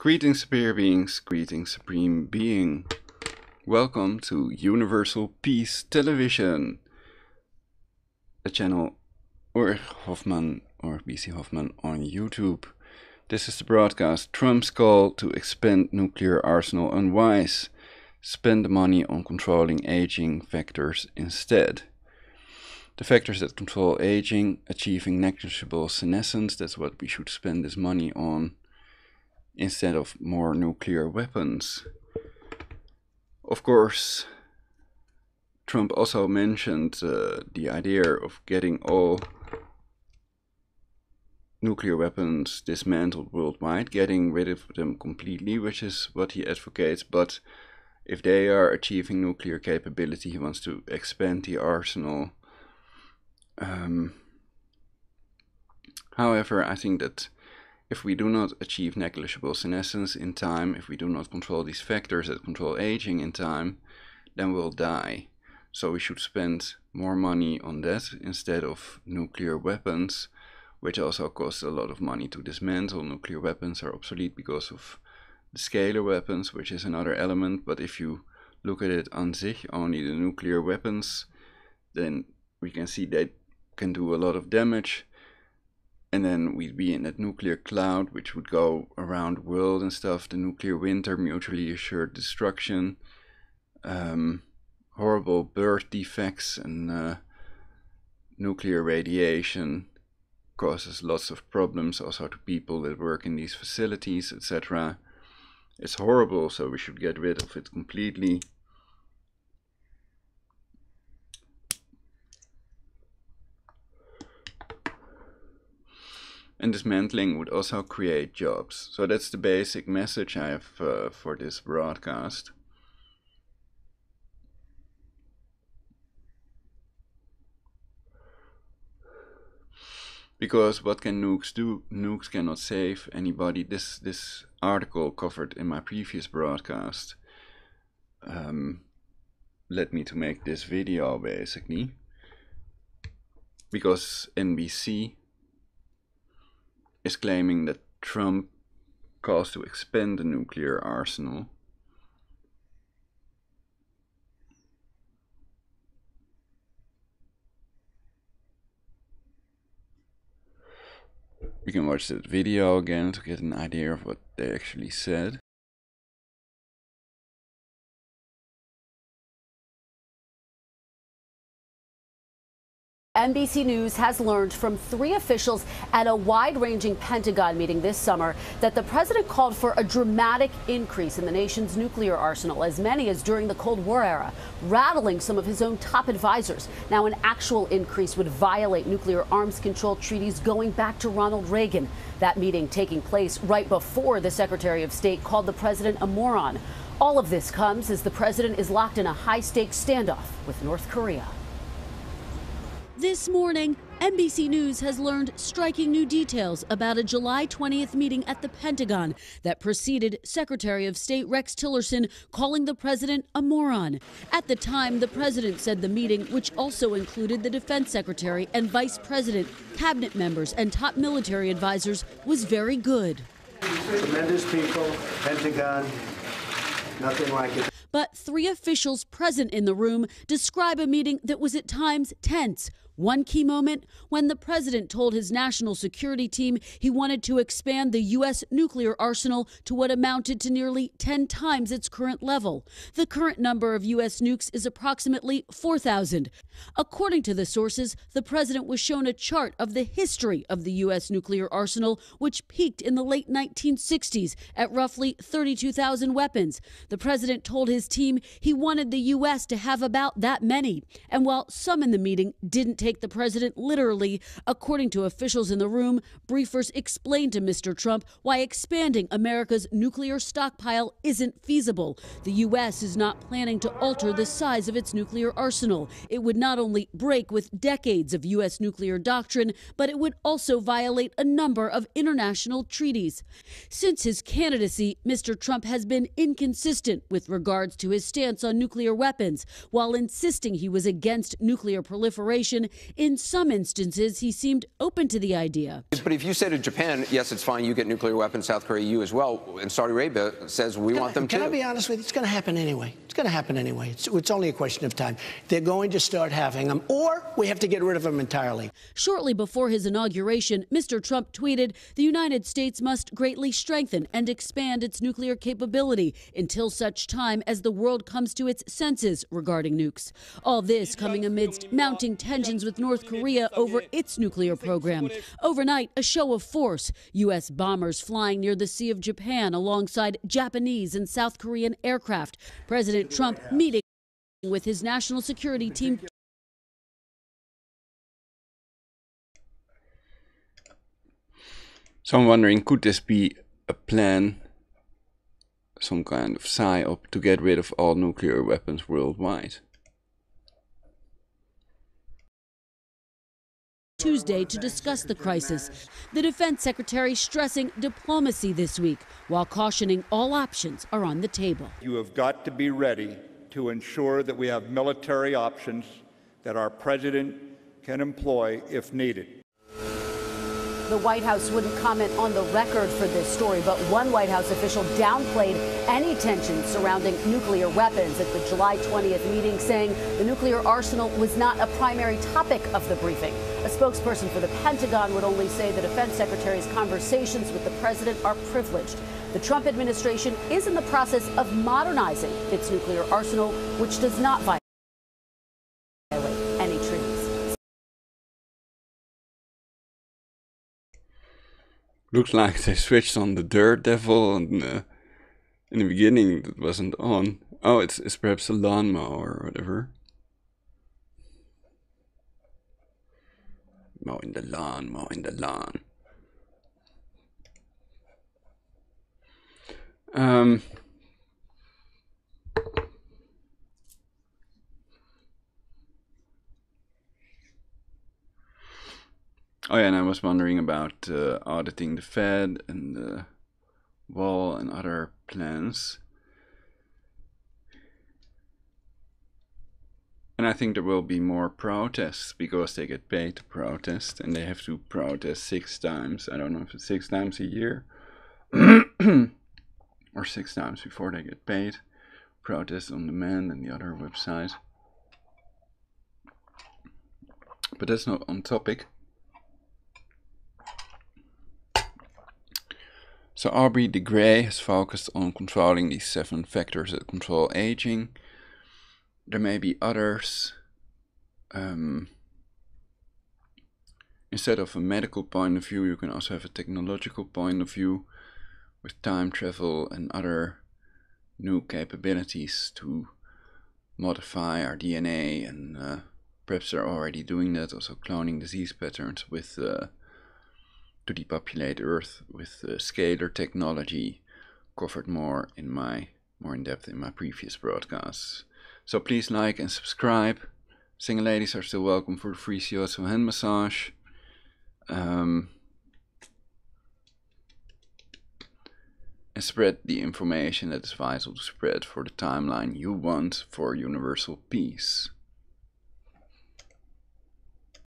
Greetings, superior beings, greetings, supreme being. Welcome to Universal Peace Television, a channel or Hoffman or BC Hoffman on YouTube. This is the broadcast. Trump's call to expand nuclear arsenal unwise. Spend the money on controlling aging factors instead. The factors that control aging, achieving negligible senescence, that's what we should spend this money on, instead of more nuclear weapons. Of course, Trump also mentioned the idea of getting all nuclear weapons dismantled worldwide, getting rid of them completely, which is what he advocates. But if they are achieving nuclear capability, he wants to expand the arsenal. However, I think that if we do not achieve negligible senescence in time, if we do not control these factors that control aging in time, then we'll die. So we should spend more money on that instead of nuclear weapons, which also costs a lot of money to dismantle. Nuclear weapons are obsolete because of the scalar weapons, which is another element. But if you look at it on sich, only the nuclear weapons, then we can see they can do a lot of damage. And then we'd be in that nuclear cloud, which would go around the world and stuff. The nuclear winter, mutually assured destruction, horrible birth defects, and nuclear radiation causes lots of problems also to people that work in these facilities, etc. It's horrible, so we should get rid of it completely. And dismantling would also create jobs. So that's the basic message I have for this broadcast. Because what can nukes do? Nukes cannot save anybody. This article covered in my previous broadcast led me to make this video, basically. Because NBC is claiming that Trump calls to expand the nuclear arsenal. We can watch that video again to get an idea of what they actually said. NBC News has learned from 3 officials at a wide-ranging Pentagon meeting this summer that the president called for a dramatic increase in the nation's nuclear arsenal, as many as during the Cold War era, rattling some of his own top advisors. Now, an actual increase would violate nuclear arms control treaties going back to Ronald Reagan. That meeting taking place right before the Secretary of State called the president a moron. All of this comes as the president is locked in a high-stakes standoff with North Korea. This morning, NBC News has learned striking new details about a July 20th meeting at the Pentagon that preceded Secretary of State Rex Tillerson calling the president a moron. At the time, the president said the meeting, which also included the defense secretary and vice president, cabinet members, and top military advisors, was very good. Tremendous people, Pentagon, nothing like it. But 3 officials present in the room describe a meeting that was at times tense. One key moment when the president told his national security team he wanted to expand the U.S. nuclear arsenal to what amounted to nearly 10 times its current level. The current number of U.S. nukes is approximately 4,000. According to the sources, the president was shown a chart of the history of the U.S. nuclear arsenal, which peaked in the late 1960s at roughly 32,000 weapons. The president told his team he wanted the U.S. to have about that many. And while some in the meeting didn't take the president literally, according to officials in the room, briefers explained to Mr. Trump why expanding America's nuclear stockpile isn't feasible. The U.S. is not planning to alter the size of its nuclear arsenal. It would not only break with decades of U.S. nuclear doctrine, but it would also violate a number of international treaties. Since his candidacy, Mr. Trump has been inconsistent with regards to his stance on nuclear weapons. While insisting he was against nuclear proliferation, In some instances, he seemed open to the idea. But if you say to Japan, yes, it's fine, you get nuclear weapons, South Korea, you as well, and Saudi Arabia says we want them too. Can I be honest with you? It's going to happen anyway. It's going to happen anyway. It's only a question of time. They're going to start having them, or we have to get rid of them entirely. Shortly before his inauguration, Mr. Trump tweeted, "The United States must greatly strengthen and expand its nuclear capability until such time as the world comes to its senses regarding nukes." All this coming amidst mounting tensions with North Korea over its nuclear program. Overnight, a show of force. U.S. bombers flying near the Sea of Japan alongside Japanese and South Korean aircraft. President Trump meeting with his national security team. So I'm wondering, could this be a plan, some kind of psyop to get rid of all nuclear weapons worldwide? Tuesday to discuss the crisis. The defense secretary stressing diplomacy this week while cautioning all options are on the table. You have got to be ready to ensure that we have military options that our president can employ if needed. The White House wouldn't comment on the record for this story, but one White House official downplayed any tension surrounding nuclear weapons at the July 20th meeting, saying the nuclear arsenal was not a primary topic of the briefing. A spokesperson for the Pentagon would only say the defense secretary's conversations with the president are privileged. The Trump administration is in the process of modernizing its nuclear arsenal, which does not violate any treaties. Looks like they switched on the Daredevil, and in the beginning it wasn't on. Oh, it's perhaps a lawnmower or whatever. Mowing the lawn, mowing the lawn. Oh yeah, and I was wondering about auditing the Fed and the wall and other plans. And I think there will be more protests because they get paid to protest, and they have to protest 6 times. I don't know if it's 6 times a year or 6 times before they get paid. Protest on Demand and the other website. But that's not on topic. So Aubrey de Grey has focused on controlling these 7 factors that control aging. There may be others. Instead of a medical point of view, you can also have a technological point of view with time travel and other new capabilities to modify our DNA, and perhaps they're already doing that, also cloning disease patterns with to depopulate Earth with scalar technology, covered more in depth in my previous broadcasts. So please like and subscribe. Single ladies are still welcome for the free shiatsu hand massage. And spread the information that is vital to spread for the timeline you want for universal peace.